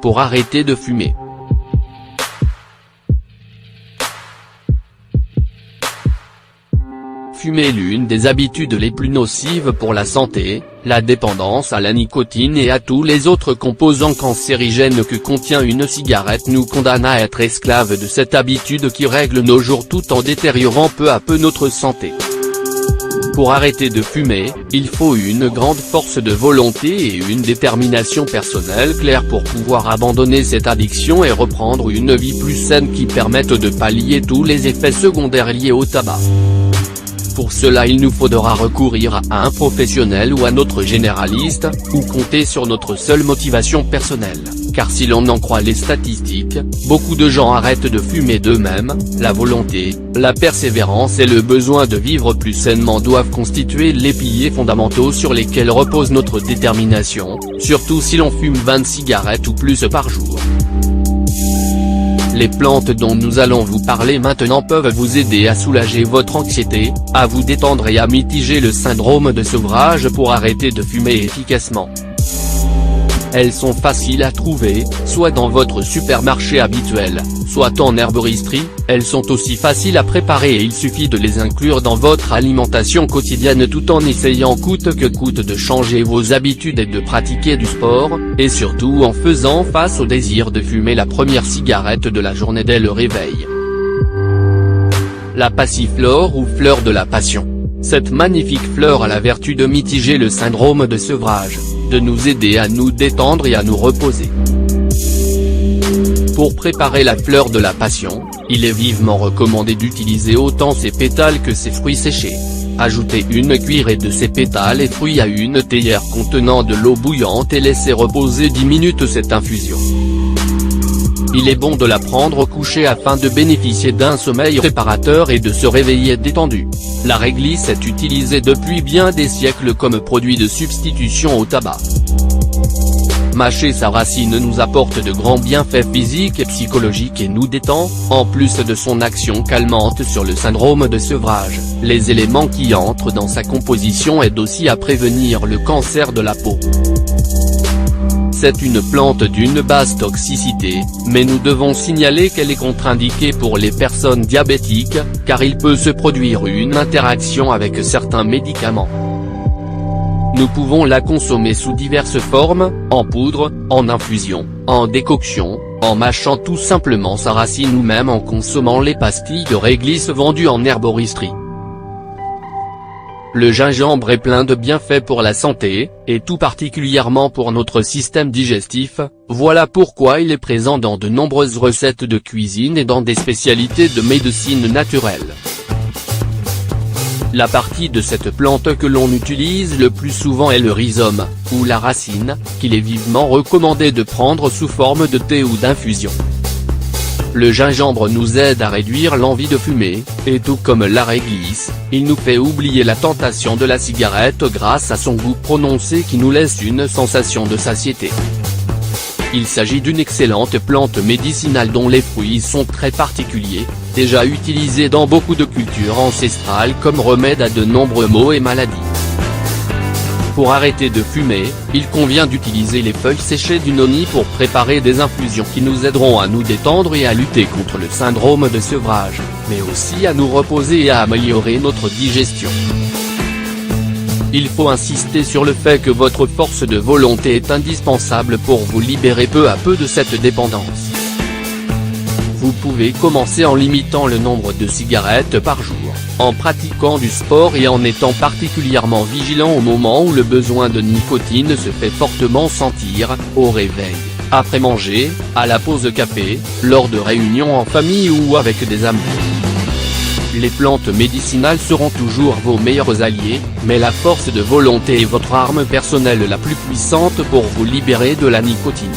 Pour arrêter de fumer. Fumer est l'une des habitudes les plus nocives pour la santé, la dépendance à la nicotine et à tous les autres composants cancérigènes que contient une cigarette nous condamne à être esclaves de cette habitude qui règle nos jours tout en détériorant peu à peu notre santé. Pour arrêter de fumer, il faut une grande force de volonté et une détermination personnelle claire pour pouvoir abandonner cette addiction et reprendre une vie plus saine qui permette de pallier tous les effets secondaires liés au tabac. Pour cela il nous faudra recourir à un professionnel ou à notre généraliste, ou compter sur notre seule motivation personnelle, car si l'on en croit les statistiques, beaucoup de gens arrêtent de fumer d'eux-mêmes. La volonté, la persévérance et le besoin de vivre plus sainement doivent constituer les piliers fondamentaux sur lesquels repose notre détermination, surtout si l'on fume 20 cigarettes ou plus par jour. Les plantes dont nous allons vous parler maintenant peuvent vous aider à soulager votre anxiété, à vous détendre et à mitiger le syndrome de sevrage pour arrêter de fumer efficacement. Elles sont faciles à trouver, soit dans votre supermarché habituel, soit en herboristerie. Elles sont aussi faciles à préparer et il suffit de les inclure dans votre alimentation quotidienne tout en essayant coûte que coûte de changer vos habitudes et de pratiquer du sport, et surtout en faisant face au désir de fumer la première cigarette de la journée dès le réveil. La passiflore ou fleur de la passion. Cette magnifique fleur a la vertu de mitiger le syndrome de sevrage, de nous aider à nous détendre et à nous reposer. Pour préparer la fleur de la passion, il est vivement recommandé d'utiliser autant ses pétales que ses fruits séchés. Ajoutez une cuillerée de ces pétales et fruits à une théière contenant de l'eau bouillante et laissez reposer 10 minutes cette infusion. Il est bon de la prendre au coucher afin de bénéficier d'un sommeil réparateur et de se réveiller détendu. La réglisse est utilisée depuis bien des siècles comme produit de substitution au tabac. Mâcher sa racine nous apporte de grands bienfaits physiques et psychologiques et nous détend, en plus de son action calmante sur le syndrome de sevrage. Les éléments qui entrent dans sa composition aident aussi à prévenir le cancer de la peau. C'est une plante d'une basse toxicité, mais nous devons signaler qu'elle est contre-indiquée pour les personnes diabétiques, car il peut se produire une interaction avec certains médicaments. Nous pouvons la consommer sous diverses formes, en poudre, en infusion, en décoction, en mâchant tout simplement sa racine ou même en consommant les pastilles de réglisse vendues en herboristerie. Le gingembre est plein de bienfaits pour la santé, et tout particulièrement pour notre système digestif. Voilà pourquoi il est présent dans de nombreuses recettes de cuisine et dans des spécialités de médecine naturelle. La partie de cette plante que l'on utilise le plus souvent est le rhizome, ou la racine, qu'il est vivement recommandé de prendre sous forme de thé ou d'infusion. Le gingembre nous aide à réduire l'envie de fumer, et tout comme la réglisse, il nous fait oublier la tentation de la cigarette grâce à son goût prononcé qui nous laisse une sensation de satiété. Il s'agit d'une excellente plante médicinale dont les fruits sont très particuliers, déjà utilisés dans beaucoup de cultures ancestrales comme remède à de nombreux maux et maladies. Pour arrêter de fumer, il convient d'utiliser les feuilles séchées du noni pour préparer des infusions qui nous aideront à nous détendre et à lutter contre le syndrome de sevrage, mais aussi à nous reposer et à améliorer notre digestion. Il faut insister sur le fait que votre force de volonté est indispensable pour vous libérer peu à peu de cette dépendance. Vous pouvez commencer en limitant le nombre de cigarettes par jour, en pratiquant du sport et en étant particulièrement vigilant au moment où le besoin de nicotine se fait fortement sentir, au réveil, après manger, à la pause café, lors de réunions en famille ou avec des amis. Les plantes médicinales seront toujours vos meilleurs alliés, mais la force de volonté est votre arme personnelle la plus puissante pour vous libérer de la nicotine.